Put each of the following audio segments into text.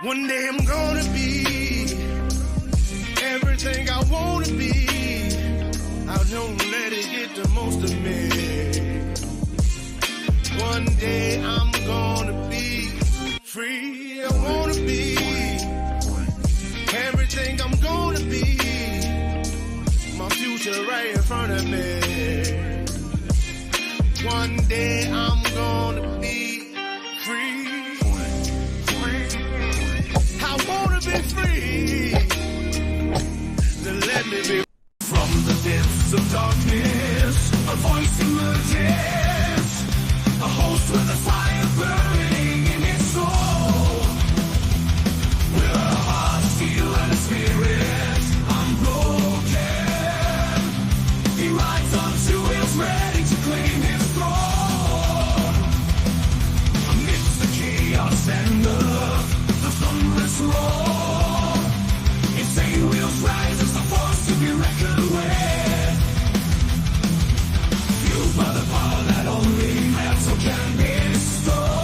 One day I'm gonna be everything I wanna be. I don't let it get the most of me. One day I'm gonna be free. I wanna be everything I'm gonna be. My future right in front of me. One day I'm gonna be free. I wanna be free. Then let me be. From the depths of darkness, a voice emerges. A host with a fire burning in his soul. With a heart of steel and a spirit unbroken. He rides on two wheels ready to claim his throne. Amidst the chaos and the thunderous roar, insane wheels rise as the force to be reckoned with. Fueled by the power that only metal can bestow,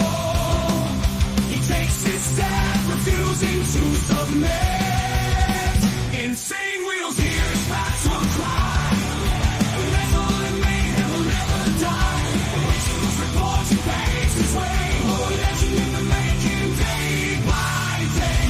he takes his stand, refusing to submit. Insane wheels hear his battle cry. Metal and mayhem will never die. Rituals report he paves his way. Oh, legend in the making, day by day.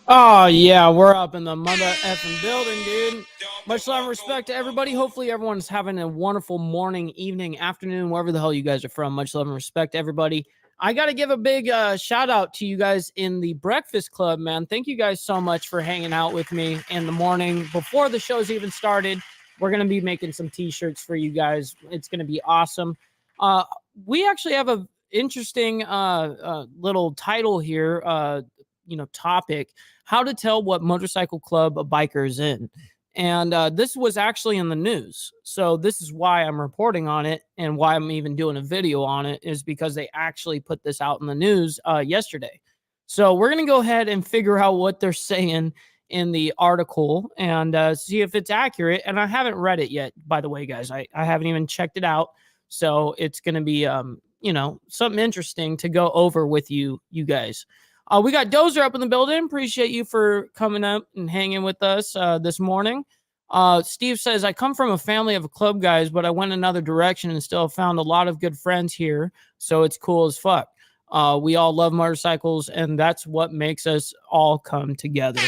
Oh, yeah, we're up in the mother effing building, dude. Much love and respect to everybody. Hopefully everyone's having a wonderful morning, evening, afternoon, wherever the hell you guys are from. Much love and respect to everybody. I got to give a big shout out to you guys in the Breakfast Club, man. Thank you guys so much for hanging out with me in the morning before the show's even started. We're going to be making some t-shirts for you guys. It's going to be awesome. We actually have a interesting little title here, topic: how to tell what motorcycle club a biker is in. And this was actually in the news. So this is why I'm reporting on it, and why I'm even doing a video on it, is because they actually put this out in the news yesterday. So we're going to go ahead and figure out what they're saying in the article and see if it's accurate. And I haven't read it yet, by the way, guys. I haven't even checked it out. So it's going to be, something interesting to go over with you guys. We got Dozer up in the building. Appreciate you for coming up and hanging with us this morning. Steve says, I come from a family of club guys, but I went another direction and still found a lot of good friends here. So it's cool as fuck. We all love motorcycles, and that's what makes us all come together.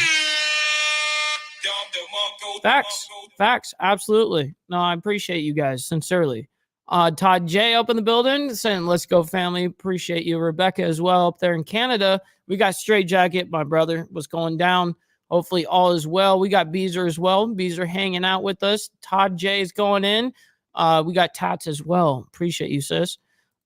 Facts. Absolutely. No, I appreciate you guys sincerely. Todd J up in the building saying, let's go family. Appreciate you. Rebecca as well up there in Canada. We got Straight Jacket, my brother, was going down. Hopefully all is well. We got Beezer as well. Beezer hanging out with us. Todd J is going in. We got Tats as well. Appreciate you, sis.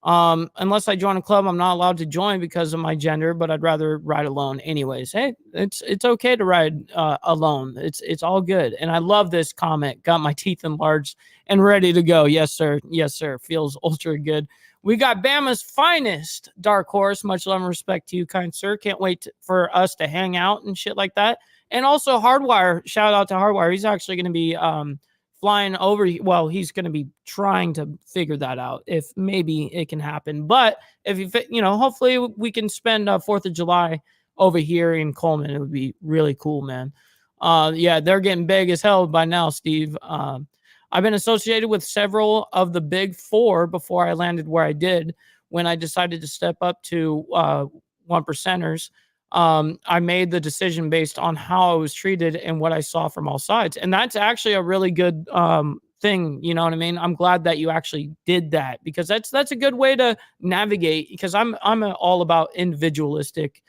Unless I join a club, I'm not allowed to join because of my gender, but I'd rather ride alone anyways. Hey, it's okay to ride alone. It's all good. And I love this comment. Got my teeth enlarged and ready to go. Yes, sir. Yes, sir. Feels ultra good. We got Bama's finest, Dark Horse. Much love and respect to you, kind sir. Can't wait for us to hang out and shit like that. And also Hardwire. Shout out to Hardwire. He's actually going to be flying over. Well, he's going to be trying to figure that out if maybe it can happen. But if hopefully we can spend 4th of July over here in Coleman. It would be really cool, man. Yeah, they're getting big as hell by now, Steve. I've been associated with several of the big four before I landed where I did. When I decided to step up to 1%ers, I made the decision based on how I was treated and what I saw from all sides. And that's actually a really good thing. You know what I mean? I'm glad that you actually did that, because that's a good way to navigate, because I'm all about individualistic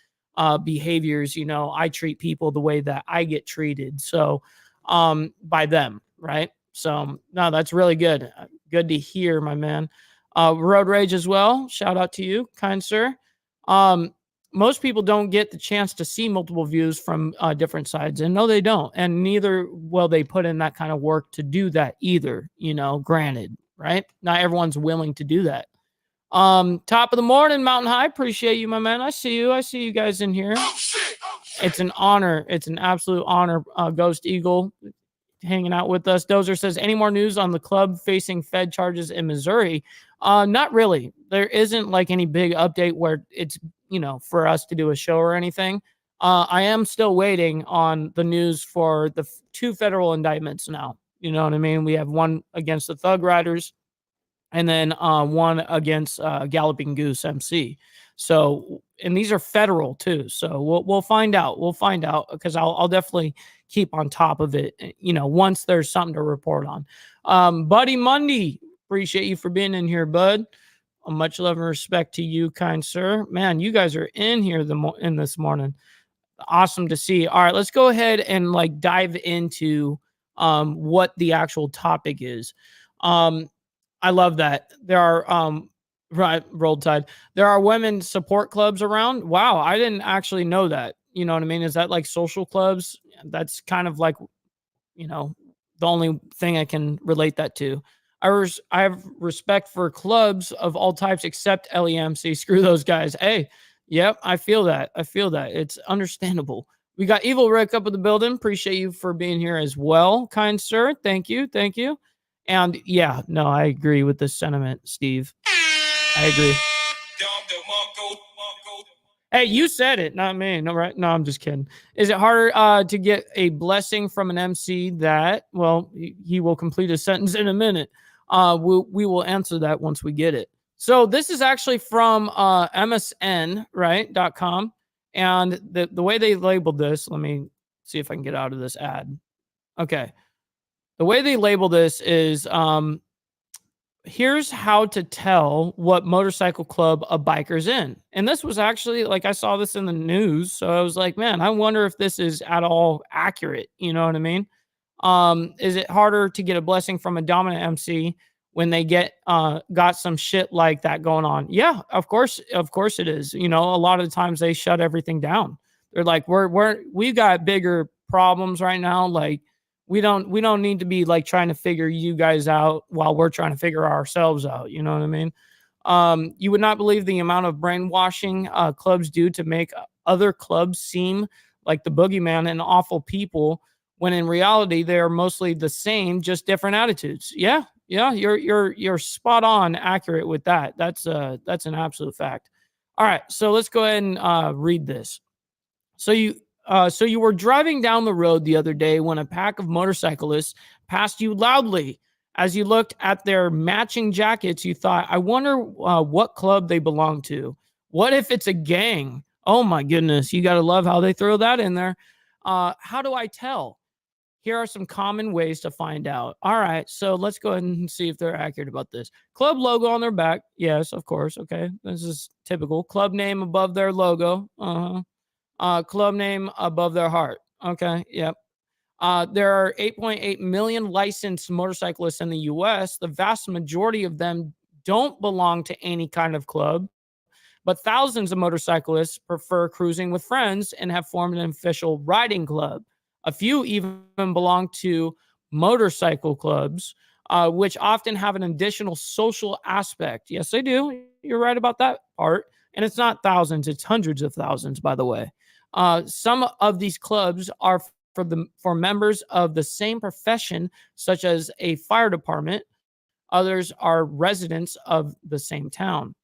behaviors. I treat people the way that I get treated. So by them, right? So no, that's really good. Good to hear, my man. Road Rage as well. Shout out to you, kind sir. Most people don't get the chance to see multiple views from different sides, and no, they don't. And neither will they put in that kind of work to do that either. Granted, right? Not everyone's willing to do that. Top of the morning, Mountain High. Appreciate you, my man. I see you guys in here. It's an honor. It's an absolute honor. Ghost Eagle. hanging out with us. Dozer says, any more news on the club facing Fed charges in Missouri? Not really. There isn't like any big update where it's, for us to do a show or anything. I am still waiting on the news for the 2 federal indictments now. You know what I mean? We have one against the Thug Riders and then one against Galloping Goose MC. So, and these are federal too. So we'll find out. We'll find out because I'll definitely keep on top of it. Once there's something to report on. Buddy Mundy, appreciate you for being in here, bud. Much love and respect to you, kind sir. Man, you guys are in here in this morning. Awesome to see. All right, let's go ahead and like dive into what the actual topic is. I love that. There are right, Rolled Tide. There are women support clubs around. Wow, I didn't actually know that. You know what I mean? Is that like social clubs? That's kind of like, the only thing I can relate that to. I have respect for clubs of all types except LEMC. Screw those guys. Hey, yep, I feel that. It's understandable. We got Evil Rick up in the building. Appreciate you for being here as well, kind sir. Thank you. And yeah, no, I agree with this sentiment, Steve. I agree. Hey, you said it, not me. No, right? No, I'm just kidding. Is it harder to get a blessing from an MC that, well, he will complete a sentence in a minute. We will answer that once we get it. So this is actually from MSN, right, .com. And the way they labeled this, let me see if I can get out of this ad. Okay. The way they label this is here's how to tell what motorcycle club a biker's in. And this was actually like, I saw this in the news. So I was like, man, I wonder if this is at all accurate. You know what I mean? Is it harder to get a blessing from a dominant MC when they got some shit like that going on? Yeah, of course it is. A lot of the times they shut everything down. They're like, we've got bigger problems right now. Like, we don't need to be like trying to figure you guys out while we're trying to figure ourselves out. You know what I mean? You would not believe the amount of brainwashing clubs do to make other clubs seem like the boogeyman and awful people, when in reality they are mostly the same, just different attitudes. Yeah, you're spot on, accurate with that. That's an absolute fact. All right, so let's go ahead and read this. So you were driving down the road the other day when a pack of motorcyclists passed you loudly. As you looked at their matching jackets, you thought, I wonder what club they belong to. What if it's a gang? Oh my goodness, you got to love how they throw that in there. How do I tell? Here are some common ways to find out. All right, so let's go ahead and see if they're accurate about this. Club logo on their back. Yes, of course. Okay, this is typical. Club name above their logo. Club name above their heart. Okay, yep. There are 8.8 million licensed motorcyclists in the U.S. The vast majority of them don't belong to any kind of club, but thousands of motorcyclists prefer cruising with friends and have formed an official riding club. A few even belong to motorcycle clubs, which often have an additional social aspect. Yes, they do. You're right about that part. And it's not thousands, it's hundreds of thousands, by the way. Some of these clubs are for members of the same profession, such as a fire department. Others are residents of the same town.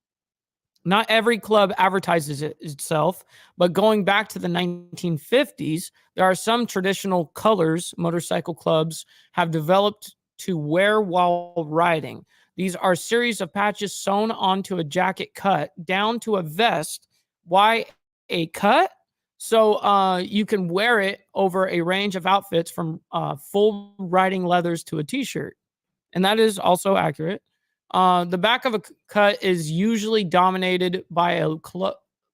Not every club advertises itself, but going back to the 1950s, there are some traditional colors motorcycle clubs have developed to wear while riding. These are a series of patches sewn onto a jacket cut down to a vest. Why a cut? So you can wear it over a range of outfits from full riding leathers to a t-shirt. And that is also accurate. The back of a cut is usually dominated by a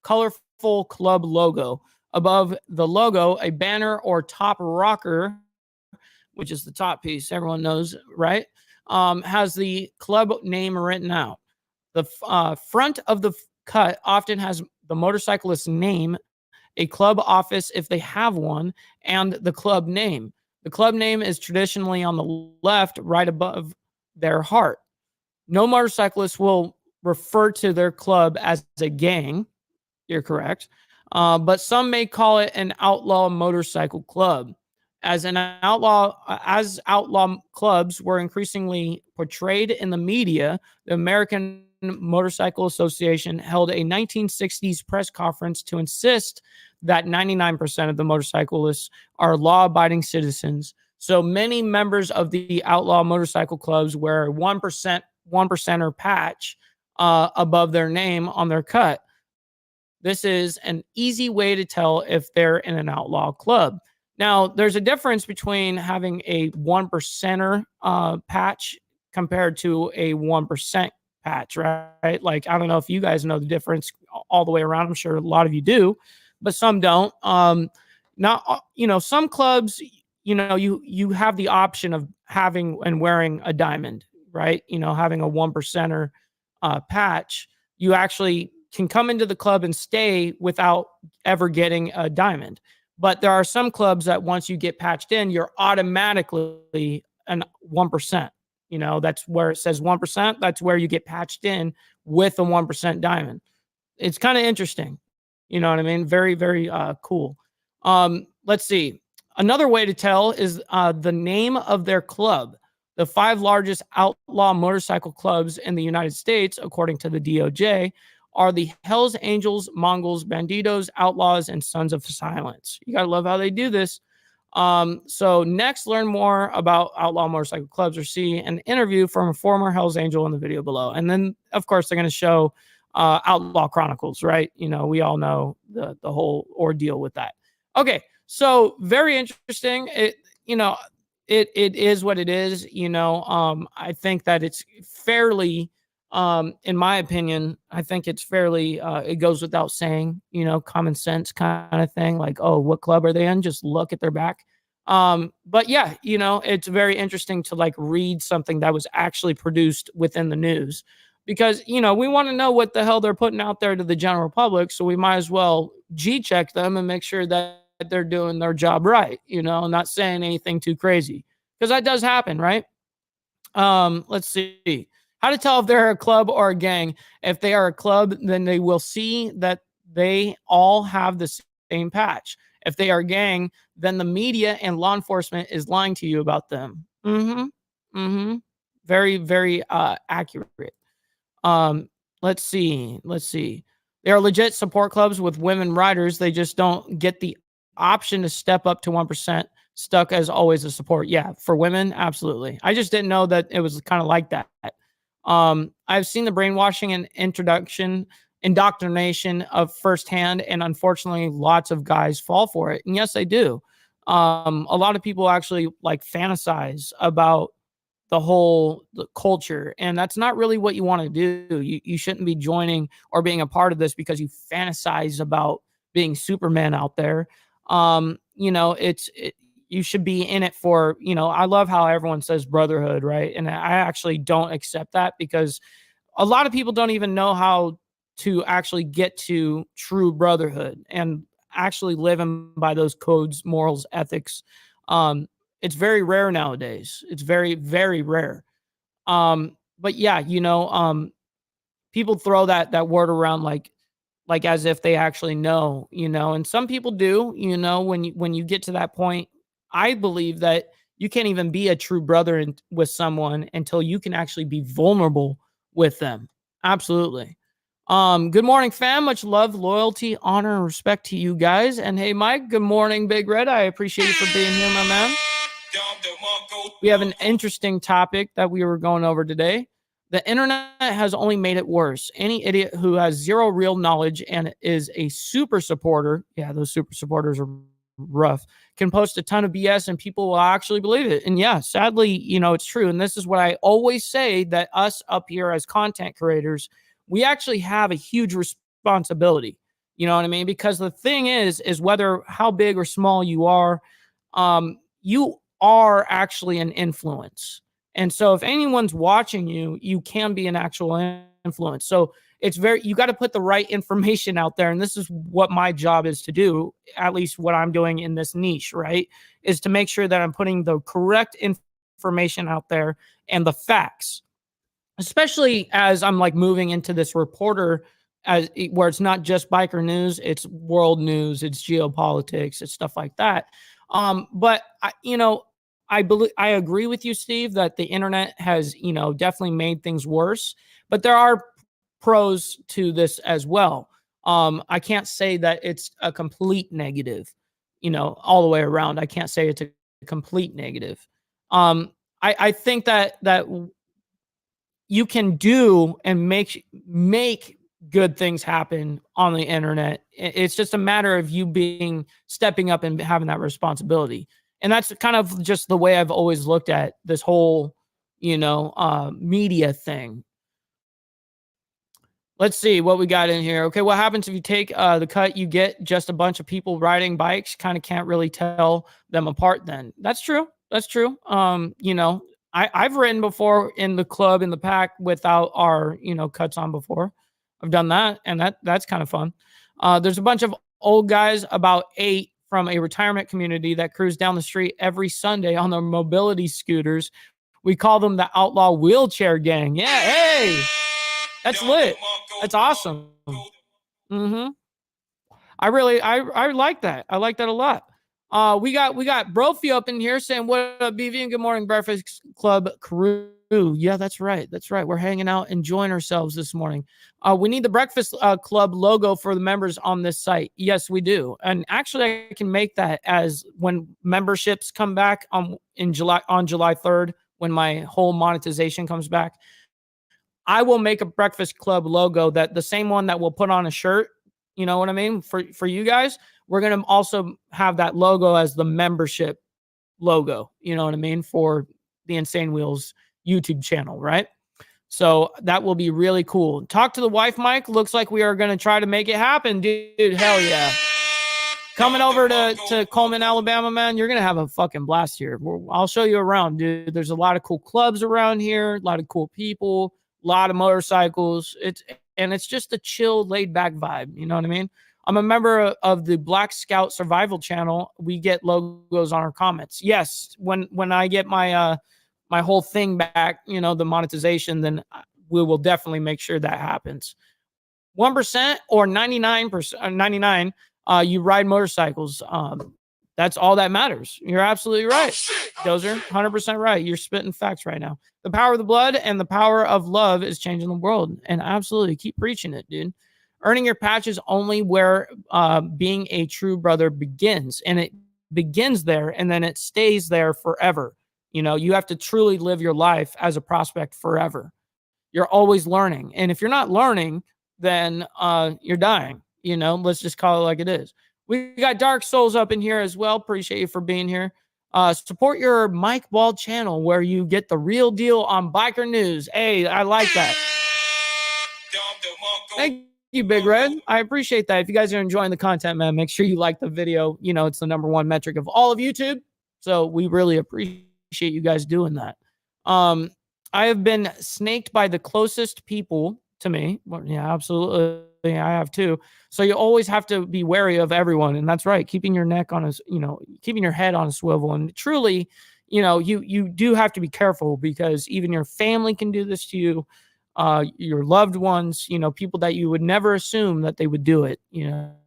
colorful club logo. Above the logo, a banner or top rocker, which is the top piece, everyone knows, right? Has the club name written out. The front of the cut often has the motorcyclist's name, a club office if they have one, and the club name. The club name is traditionally on the left, right above their heart. No motorcyclist will refer to their club as a gang. You're correct. But some may call it an outlaw motorcycle club. as outlaw clubs were increasingly portrayed in the media. The American Motorcycle Association held a 1960s press conference to insist that 99% of the motorcyclists are law-abiding citizens. So many members of the outlaw motorcycle clubs wear a 1%er patch above their name on their cut. This is an easy way to tell if they're in an outlaw club. Now, there's a difference between having a 1%er patch compared to a 1% patch, right? Like, I don't know if you guys know the difference all the way around. I'm sure a lot of you do, but some don't. Not, some clubs, you have the option of having and wearing a diamond, right? Having a 1%er patch, you actually can come into the club and stay without ever getting a diamond. But there are some clubs that once you get patched in, you're automatically an 1%. That's where it says 1%. That's where you get patched in with a 1% diamond. It's kind of interesting. You know what I mean? Very, very cool. Let's see. Another way to tell is the name of their club. The 5 largest outlaw motorcycle clubs in the United States, according to the DOJ, are the Hells Angels, Mongols, Bandidos, Outlaws, and Sons of Silence. You gotta love how they do this. So next, learn more about outlaw motorcycle clubs or see an interview from a former Hells Angel in the video below. And then, of course, they're going to show Outlaw Chronicles, right? We all know the whole ordeal with that. Okay, so very interesting. It is what it is. I think that it's fairly, in my opinion, I think it's fairly, it goes without saying, common sense kind of thing. Like, oh, what club are they in? Just look at their back. But yeah, it's very interesting to like read something that was actually produced within the news because, we want to know what the hell they're putting out there to the general public. So we might as well G-check them and make sure that they're doing their job right, not saying anything too crazy because that does happen, right? Let's see. How to tell if they're a club or a gang. If they are a club, then they will see that they all have the same patch. If they are a gang, then the media and law enforcement is lying to you about them. Very, very accurate. Let's see. They are legit support clubs with women riders. They just don't get the option to step up to 1%. Stuck as always a support. Yeah, for women, absolutely. I just didn't know that it was kind of like that. I've seen the brainwashing and indoctrination of firsthand, and unfortunately, lots of guys fall for it. And yes, they do. A lot of people actually like fantasize about the culture, and that's not really what you want to do. You shouldn't be joining or being a part of this because you fantasize about being Superman out there. You should be in it for, I love how everyone says brotherhood, right? And I actually don't accept that because a lot of people don't even know how to actually get to true brotherhood and actually living by those codes, morals, ethics. It's very rare nowadays. It's very, very rare. But yeah, people throw that word around like as if they actually know, and some people do, when you get to that point. I believe that you can't even be a true brother with someone until you can actually be vulnerable with them. Absolutely. Good morning, fam. Much love, loyalty, honor, and respect to you guys. And hey, Mike, good morning, Big Red. I appreciate you for being here, my man. We have an interesting topic that we were going over today. The internet has only made it worse. Any idiot who has zero real knowledge and is a super supporter, yeah, those super supporters are rough, can post a ton of BS and people will actually believe it. And yeah, sadly, it's true. And this is what I always say, that us up here as content creators, we actually have a huge responsibility. You know what I mean? Because the thing is whether how big or small you are actually an influence. And so if anyone's watching you, you can be an actual influence. So you got to put the right information out there. And this is what my job is to do, at least what I'm doing in this niche, right? Is to make sure that I'm putting the correct information out there and the facts, especially as I'm like moving into this reporter where it's not just biker news, it's world news, it's geopolitics, it's stuff like that. But I agree with you, Steve, that the internet has, definitely made things worse, but there are pros to this as well. I can't say that it's a complete negative, all the way around. I can't say it's a complete negative. I think that you can do and make good things happen on the internet. It's just a matter of you stepping up and having that responsibility. And that's kind of just the way I've always looked at this whole, media thing. Let's see what we got in here. Okay, what happens if you take the cut? You get just a bunch of people riding bikes. Kind of can't really tell them apart. Then that's true. That's true. I've ridden before in the club in the pack without our cuts on before. I've done that, and that's kind of fun. There's a bunch of old guys about 8 from a retirement community that cruise down the street every Sunday on their mobility scooters. We call them the Outlaw Wheelchair Gang. Yeah, hey. That's lit. That's awesome. Mm-hmm. I like that. I like that a lot. We got Brophy up in here saying, what up, BV, and good morning, Breakfast Club crew. Yeah, that's right. That's right. We're hanging out, enjoying ourselves this morning. We need the Breakfast Club logo for the members on this site. Yes, we do. And actually, I can make that as when memberships come back on July 3rd, when my whole monetization comes back. I will make a Breakfast Club logo, that the same one that we'll put on a shirt. You know what I mean? For you guys, we're going to also have that logo as the membership logo. You know what I mean? For the Insane Wheels YouTube channel, right? So that will be really cool. Talk to the wife, Mike. Looks like we are going to try to make it happen, dude. Hell yeah. Coming over to Coleman, Alabama, man, you're going to have a fucking blast here. I'll show you around, dude. There's a lot of cool clubs around here, a lot of cool people, a lot of motorcycles. It's just a chill, laid back vibe. You know what I mean? I'm a member of the Black Scout Survival Channel. We get logos on our comments. Yes, when I get my my whole thing back, the monetization, then we will definitely make sure that happens. 1% or 99%, 99. You ride motorcycles. That's all that matters. You're absolutely right, Dozer. 100% right. You're spitting facts right now. The power of the blood and the power of love is changing the world. And absolutely, keep preaching it, dude. Earning your patch is only where being a true brother begins. And it begins there, and then it stays there forever. You have to truly live your life as a prospect forever. You're always learning. And if you're not learning, then you're dying. Let's just call it like it is. We got Dark Souls up in here as well. Appreciate you for being here. Support your Mike Ball channel, where you get the real deal on biker news. Hey, I like that. Thank you, Big Red. I appreciate that. If you guys are enjoying the content, man, make sure you like the video. It's the #1 metric of all of YouTube. So we really appreciate you guys doing that. I have been snaked by the closest people to me. Well, yeah, absolutely. I have too. So you always have to be wary of everyone. And that's right. Keeping your neck on keeping your head on a swivel. And truly, you do have to be careful, because even your family can do this to you. Your loved ones, people that you would never assume that they would do it.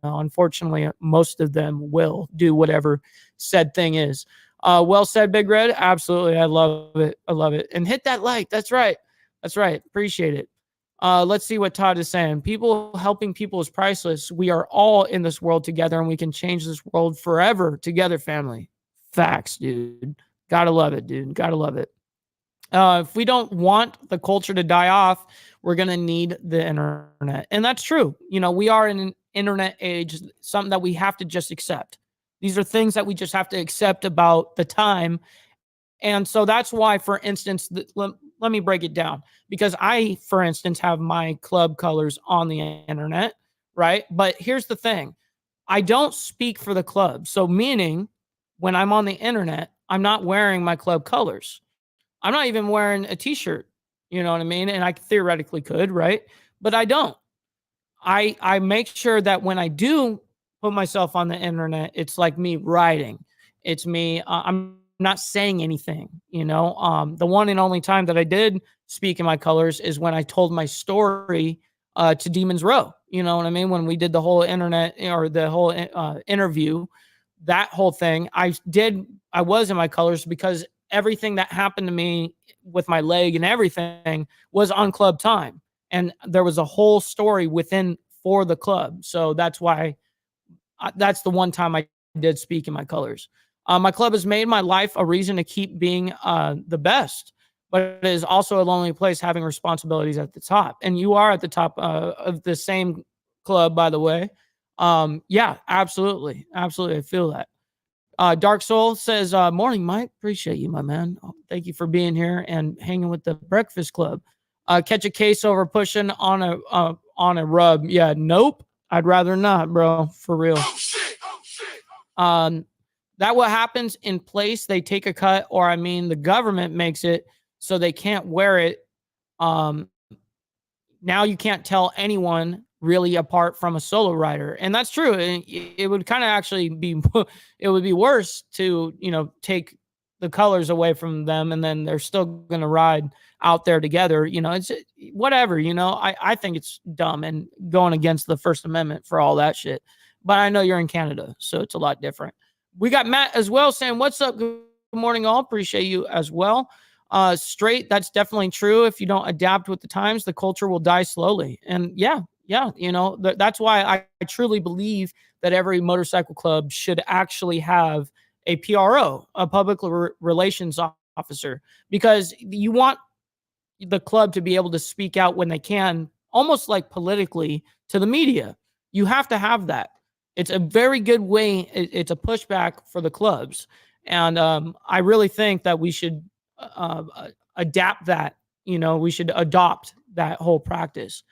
Unfortunately, most of them will do whatever said thing is. Well said, Big Red. Absolutely. I love it. I love it. And hit that like. That's right. That's right. Appreciate it. Let's see what Todd is saying. People helping people is priceless. We are all in this world together, and we can change this world forever together, family. Facts, dude. Gotta love it, dude. Gotta love it. If we don't want the culture to die off, we're going to need the internet. And that's true. We are in an internet age, something that we have to just accept. These are things that we just have to accept about the time. And so that's why, for instance, let me break it down, because I, for instance, have my club colors on the internet, right? But here's the thing. I don't speak for the club. So meaning, when I'm on the internet, I'm not wearing my club colors. I'm not even wearing a t-shirt. You know what I mean? And I theoretically could, right? But I don't. I make sure that when I do put myself on the internet, it's like me writing. It's me. I'm not saying anything, The one and only time that I did speak in my colors is when I told my story to Demon's Row. You know what I mean? When we did the whole internet, or the whole interview that whole thing. I was in my colors because everything that happened to me with my leg and everything was on club time. And there was a whole story within for the club. So that's why that's the one time I did speak in my colors. My club has made my life a reason to keep being the best, but it is also a lonely place having responsibilities at the top. And you are at the top of the same club, by the way. Yeah, absolutely. Absolutely. I feel that. Dark Soul says, morning, Mike. Appreciate you, my man. Thank you for being here and hanging with the Breakfast Club. Catch a case over pushing on a rub. Yeah, nope. I'd rather not, bro. For real. Oh shit! Oh shit! That what happens in place. They take a cut, or I mean, the government makes it so they can't wear it. Um, now you can't tell anyone really apart from a solo rider, and that's true. It would kind of actually be it would be worse to take the colors away from them, and then they're still going to ride out there together. It's whatever. I think it's dumb and going against the First Amendment for all that shit. But I know you're in Canada, so it's a lot different. We got Matt as well saying, "What's up? Good morning, all. Appreciate you as well." Straight, that's definitely true. If you don't adapt with the times, the culture will die slowly. And yeah, that's why I truly believe that every motorcycle club should actually have a PRO, a public relations officer, because you want the club to be able to speak out when they can, almost like politically to the media. You have to have that. It's a very good way. It's a pushback for the clubs. And I really think that we should adapt that. We should adopt that whole practice.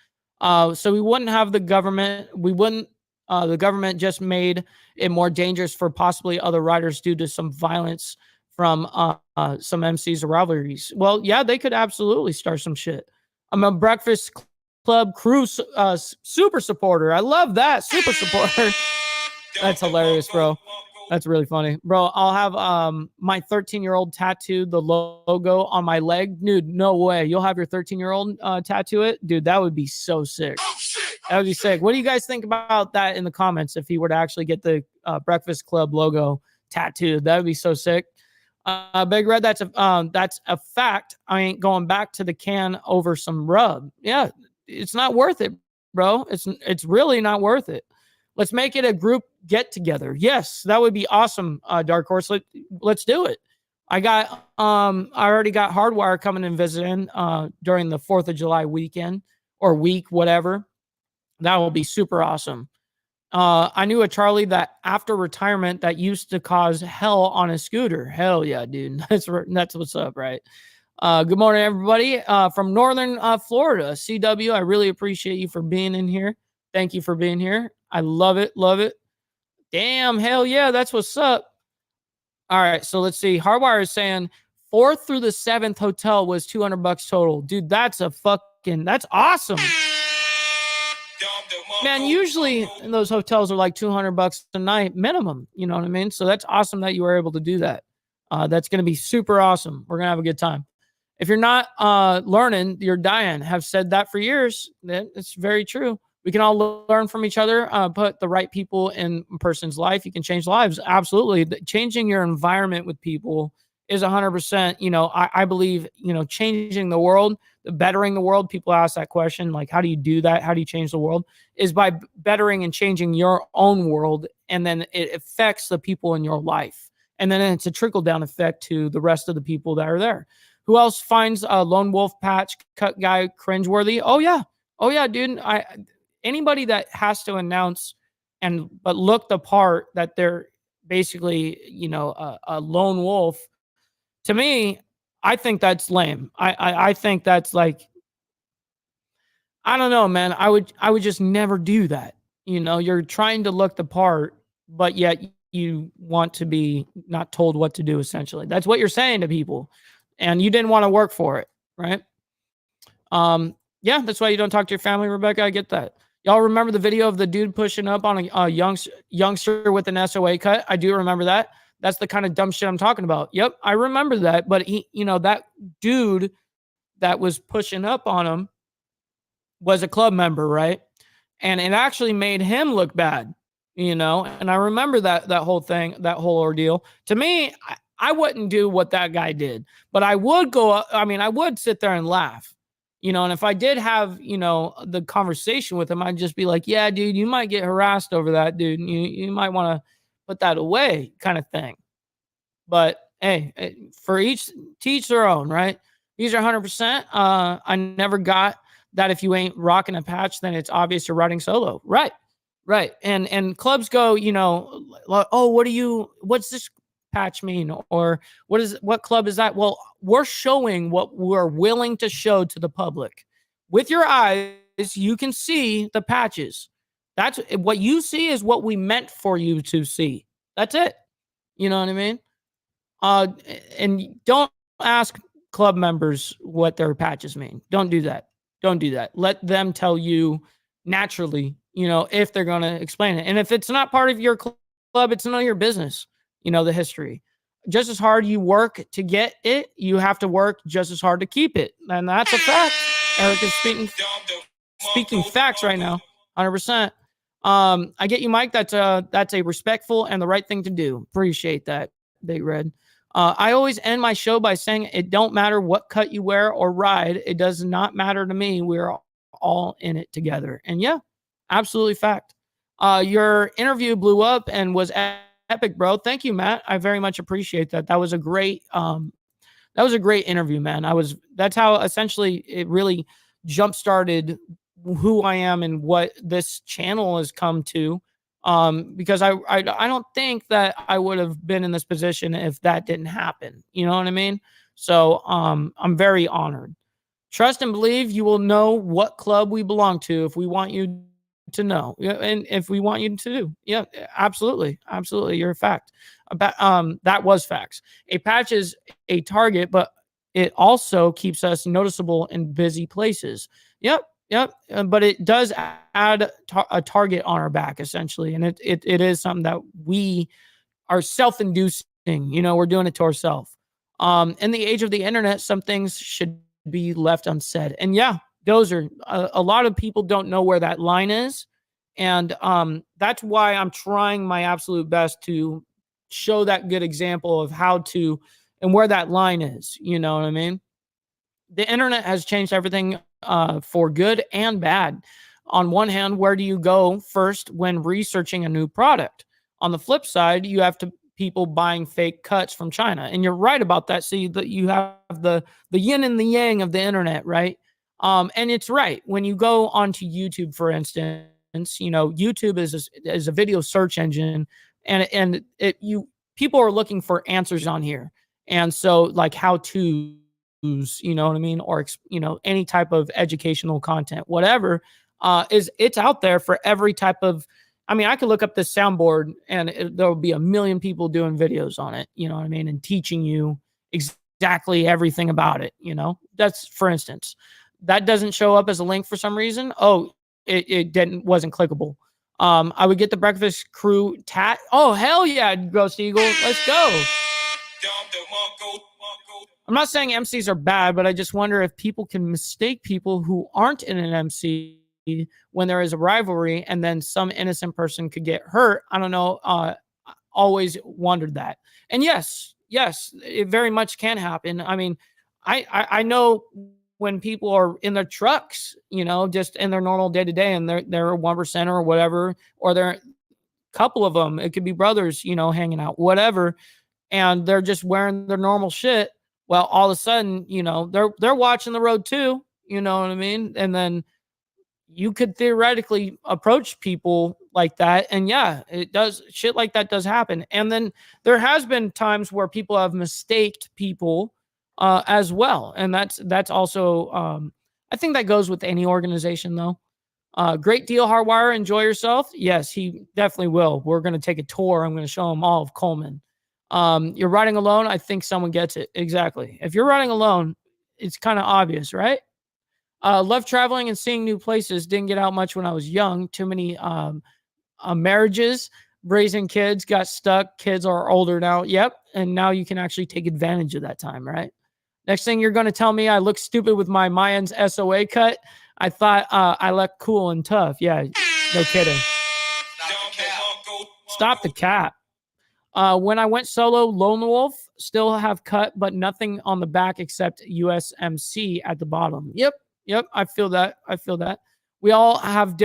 So we wouldn't have the government. The government just made it more dangerous for possibly other riders due to some violence from some MCs or rivalries. Well, yeah, they could absolutely start some shit. I'm a Breakfast Club crew super supporter. I love that. Super supporter. That's hilarious, bro. That's really funny, bro. I'll have my 13-year-old tattoo the logo on my leg. Dude, no way. You'll have your 13-year-old tattoo it? Dude, that would be so sick. That would be sick. What do you guys think about that in the comments if he were to actually get the Breakfast Club logo tattooed? That would be so sick. Big Red, that's a fact. I ain't going back to the can over some rub. Yeah, it's not worth it, bro. It's really not worth it. Let's make it a group get together. Yes, that would be awesome. Dark Horse, let's do it. I already got Hardwire coming and visiting during the 4th of July weekend or week, whatever. That will be super awesome. I knew a Charlie that after retirement that used to cause hell on a scooter. Hell yeah, dude. That's what's up, right? Good morning, everybody. From Northern Florida, CW, I really appreciate you for being in here. Thank you for being here. I love it. Love it. Damn, hell yeah, that's what's up. All right, so let's see. Hardwire is saying 4th through the 7th hotel was $200 total. Dude, that's awesome. Man, usually those hotels are like $200 a night minimum. You know what I mean? So that's awesome that you were able to do that. That's going to be super awesome. We're going to have a good time. If you're not learning, you're dying. Have said that for years. It's very true. We can all learn from each other, put the right people in a person's life. You can change lives. Absolutely. Changing your environment with people is 100%, I believe, changing the world, bettering the world. People ask that question, like, how do you do that? How do you change the world? Is by bettering and changing your own world. And then it affects the people in your life. And then it's a trickle down effect to the rest of the people that are there. Who else finds a lone wolf patch cut guy cringeworthy? Oh yeah, dude. Anybody that has to announce but look the part that they're basically, a lone wolf. To me, I think that's lame. I think that's like, I don't know, man. I would just never do that. You're trying to look the part, but yet you want to be not told what to do, essentially. That's what you're saying to people. And you didn't want to work for it, right? Yeah, that's why you don't talk to your family, Rebecca. I get that. Y'all remember the video of the dude pushing up on a youngster with an SOA cut? I do remember that. That's the kind of dumb shit I'm talking about. Yep, I remember that. But he, that dude that was pushing up on him was a club member, right? And it actually made him look bad. And I remember that whole thing, that whole ordeal. To me, I wouldn't do what that guy did, but I would go. I mean, I would sit there and laugh, and if I did have, the conversation with him, I'd just be like, yeah, dude, you might get harassed over that, dude. You might want to put that away, kind of thing. But hey, for each teach their own, right? These are 100%. I never got that if you ain't rocking a patch, then it's obvious you're riding solo. Right. Right. And clubs go, like, oh, what's this patch mean? Or what club is that? Well, we're showing what we're willing to show to the public. With your eyes, you can see the patches. That's what you see is what we meant for you to see. That's it. You know what I mean? And don't ask club members what their patches mean. Don't do that. Don't do that. Let them tell you naturally, if they're going to explain it. And if it's not part of your club, it's none of your business, the history. Just as hard you work to get it, you have to work just as hard to keep it. And that's a fact. Eric is speaking facts right now, 100%. I get you, Mike. That's a respectful and the right thing to do. Appreciate that, Big Red. I always end my show by saying it don't matter what cut you wear or ride. It does not matter to me. We're all in it together. And yeah, absolutely fact. Your interview blew up and was epic, bro. Thank you, Matt. I very much appreciate that. That was a great interview, man. That's how essentially it really jump started who I am and what this channel has come to. Because I don't think that I would have been in this position if that didn't happen. You know what I mean? So I'm very honored. Trust and believe you will know what club we belong to if we want you to know. And if we want you to do. Yeah, absolutely. Absolutely. You're a fact. That was facts. A patch is a target, but it also keeps us noticeable in busy places. Yep. But it does add a target on our back, essentially. And it is something that we are self-inducing. We're doing it to ourselves. In the age of the internet, some things should be left unsaid. And yeah, those are a lot of people don't know where that line is. And that's why I'm trying my absolute best to show that good example of how to and where that line is. You know what I mean? The internet has changed everything for good and bad. On one hand, where do you go first when researching a new product? On the flip side, you have people buying fake cuts from China. And you're right about that. See, that you have the yin and the yang of the internet, right? And it's right. When you go onto YouTube, for instance, YouTube is a video search engine, and people are looking for answers on here. And so like how to, you know what I mean? Or, any type of educational content, whatever, it's out there for every type of, I could look up this soundboard and there'll be a million people doing videos on it, you know what I mean? And teaching you exactly everything about it, that's, for instance, that doesn't show up as a link for some reason. Oh, it wasn't clickable. I would get the Breakfast Crew tat. Oh, hell yeah, Ghost Eagle. Let's go. I'm not saying MCs are bad, but I just wonder if people can mistake people who aren't in an MC when there is a rivalry and then some innocent person could get hurt. I don't know. Always wondered that. And yes, it very much can happen. I know when people are in their trucks, just in their normal day to day, and they're a 1% or whatever, or they're a couple of them. It could be brothers, hanging out, whatever. And they're just wearing their normal shit. Well, all of a sudden, they're watching the road too. You know what I mean? And then you could theoretically approach people like that. And yeah, it does. Shit like that does happen. And then there has been times where people have mistaked people as well. And that's also, I think that goes with any organization though. Great deal, Hardwire. Enjoy yourself. Yes, he definitely will. We're going to take a tour. I'm going to show him all of Coleman. You're riding alone. I think someone gets it. Exactly. If you're riding alone, it's kind of obvious, right? Love traveling and seeing new places. Didn't get out much when I was young. Too many marriages, raising kids, got stuck. Kids are older now. Yep. And now you can actually take advantage of that time, right? Next thing you're going to tell me I look stupid with my Mayans SOA cut. I thought I looked cool and tough. Yeah, no kidding. Stop the cap. When I went solo, Lone Wolf still have cut, but nothing on the back except USMC at the bottom. Yep. I feel that. We all have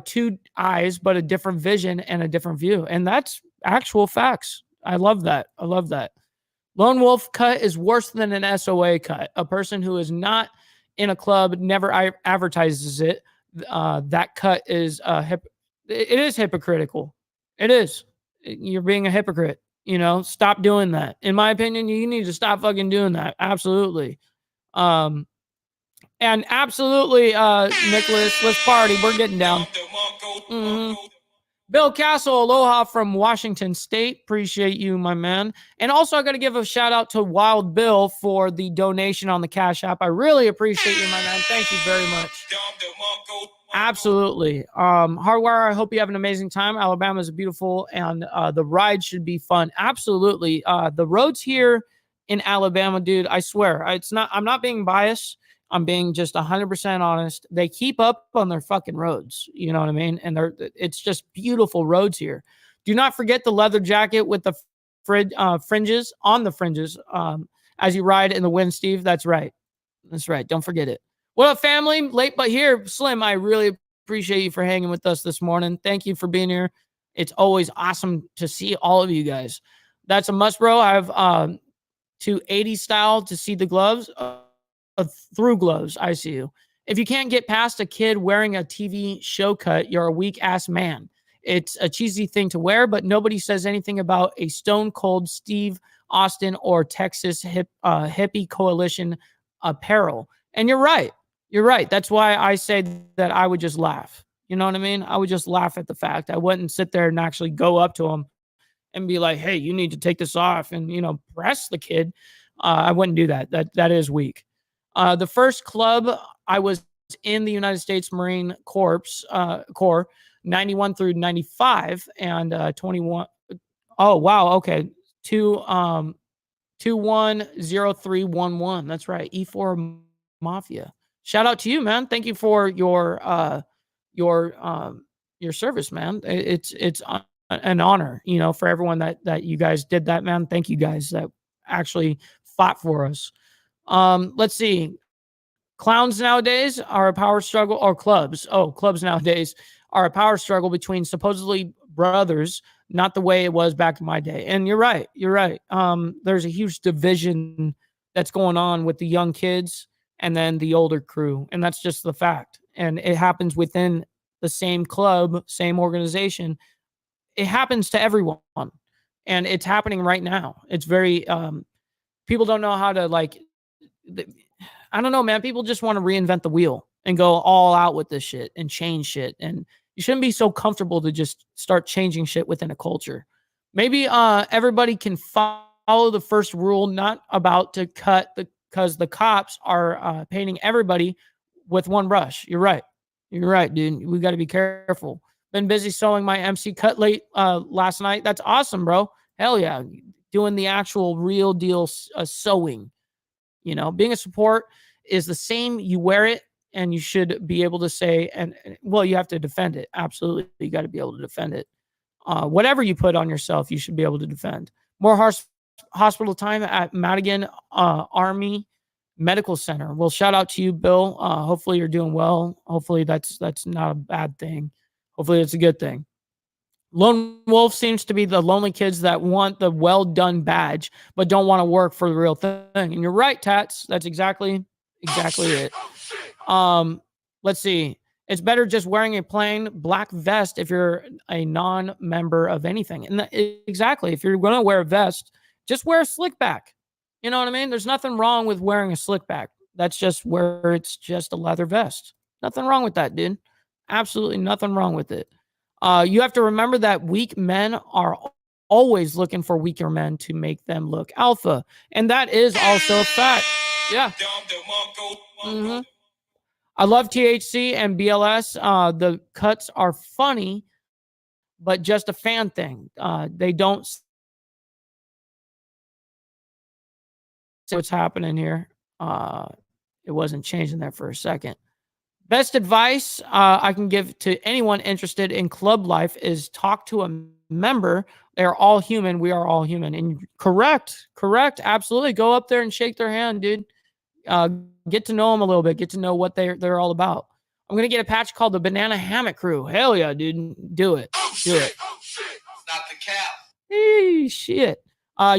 two eyes, but a different vision and a different view, and that's actual facts. I love that. Lone Wolf cut is worse than an SOA cut. A person who is not in a club never advertises it. That cut is it is hypocritical. It is. You're being a hypocrite. Stop doing that. In my opinion, you need to stop fucking doing that. Absolutely. And absolutely, Nicholas, let's party. We're getting down. Mm-hmm. Bill Castle, aloha from Washington State. Appreciate you, my man. And also, I got to give a shout out to Wild Bill for the donation on the Cash App. I really appreciate you, my man. Thank you very much. Absolutely. Hardwire, I hope you have an amazing time. Alabama is beautiful, and the ride should be fun. Absolutely. The roads here in Alabama, dude, I swear, I'm not being biased. I'm being just 100% honest. They keep up on their fucking roads. You know what I mean? And it's just beautiful roads here. Do not forget the leather jacket with the fringes on the fringes as you ride in the wind, Steve. That's right. Don't forget it. What up, family? Late but here. Slim, I really appreciate you for hanging with us this morning. Thank you for being here. It's always awesome to see all of you guys. That's a must, bro. I have to 80s style to see the gloves. Through gloves, I see you. If you can't get past a kid wearing a TV show cut, you're a weak ass man. It's a cheesy thing to wear, but nobody says anything about a Stone Cold Steve Austin or Texas hippie coalition apparel. And you're right. That's why I say that I would just laugh. You know what I mean? I would just laugh at the fact. I wouldn't sit there and actually go up to him and be like, hey, you need to take this off and, press the kid. I wouldn't do that. That is weak. The first club I was in the United States Marine Corps, 91 through 95 and 21. Oh, wow. Okay. 210311. That's right. E4 Mafia. Shout out to you, man. Thank you for your service, man. It's an honor, for everyone that you guys did that, man. Thank you guys that actually fought for us. Let's see. Clowns nowadays are a power struggle, or clubs. Oh, clubs nowadays are a power struggle between supposedly brothers, not the way it was back in my day. And you're right. There's a huge division that's going on with the young kids and then the older crew. And that's just the fact. And it happens within the same club, same organization. It happens to everyone. And it's happening right now. It's very, people don't know how to I don't know, man. People just want to reinvent the wheel and go all out with this shit and change shit. And you shouldn't be so comfortable to just start changing shit within a culture. Maybe everybody can follow the first rule, not about to cut because the cops are painting everybody with one brush. You're right, dude. We got to be careful. Been busy sewing my MC cut late last night. That's awesome, bro. Hell yeah. Doing the actual real deal sewing. Being a support is the same. You wear it and you should be able to say, well, you have to defend it. Absolutely. You got to be able to defend it. Whatever you put on yourself, you should be able to defend. More hospital time at Madigan Army Medical Center. Well, shout out to you, Bill. Hopefully you're doing well. Hopefully that's not a bad thing. Hopefully it's a good thing. Lone Wolf seems to be the lonely kids that want the well done badge, but don't want to work for the real thing. And you're right, Tats. That's exactly it. Let's see. It's better just wearing a plain black vest if you're a non-member of anything. And exactly. If you're going to wear a vest, just wear a slick back. You know what I mean? There's nothing wrong with wearing a slick back. That's just where it's just a leather vest. Nothing wrong with that, dude. Absolutely nothing wrong with it. You have to remember that weak men are always looking for weaker men to make them look alpha. And that is also a fact. Yeah. Mm-hmm. I love THC and BLS. The cuts are funny, but just a fan thing. They don't see what's happening here. It wasn't changing there for a second. Best advice I can give to anyone interested in club life is talk to a remember, they're all human. We are all human. And correct. Absolutely. Go up there and shake their hand, dude. Get to know them a little bit. Get to know what they're all about. I'm going to get a patch called the Banana Hammock Crew. Hell yeah, dude. Do it. Do it. Oh, shit. Not the cap. Shit.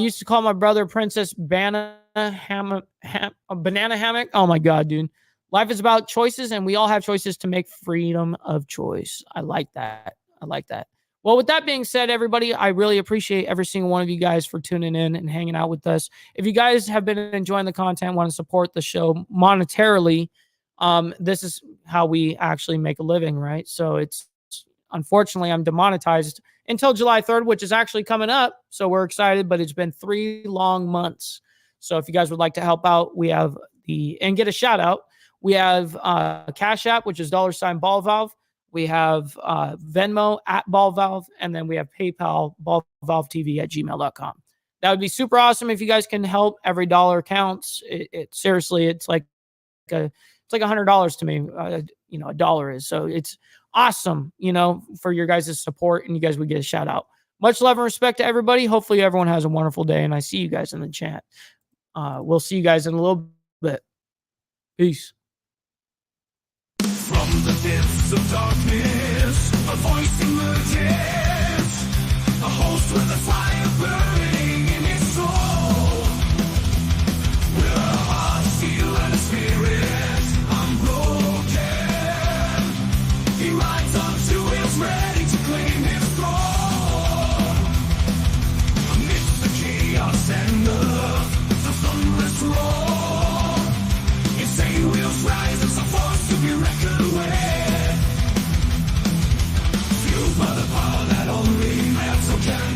Used to call my brother Princess Banana Hammock. Oh my God, dude. Life is about choices, and we all have choices to make freedom of choice. I like that. Well, with that being said, everybody, I really appreciate every single one of you guys for tuning in and hanging out with us. If you guys have been enjoying the content, want to support the show monetarily, this is how we actually make a living, right? So it's, unfortunately, I'm demonetized until July 3rd, which is actually coming up. So we're excited, but it's been 3 long months. So if you guys would like to help out, we have and get a shout out. We have Cash App, which is $BallValve. We have Venmo @BallValve. And then we have PayPal, ballvalvetv@gmail.com. That would be super awesome if you guys can help. Every dollar counts. Seriously, it's like $100 to me. A dollar is. So it's awesome, for your guys' support, and you guys would get a shout out. Much love and respect to everybody. Hopefully everyone has a wonderful day, and I see you guys in the chat. We'll see you guys in a little bit. Peace. From the depths of darkness, a voice emerges, a host with a fire burning in his soul. With a heart, steel, and a spirit unbroken, he rides on 2 wheels, ready to claim his throne. Amidst the chaos and the thunderous roar, insane wheels rise as a force to be reckoned with. Fueled by the power that only man so can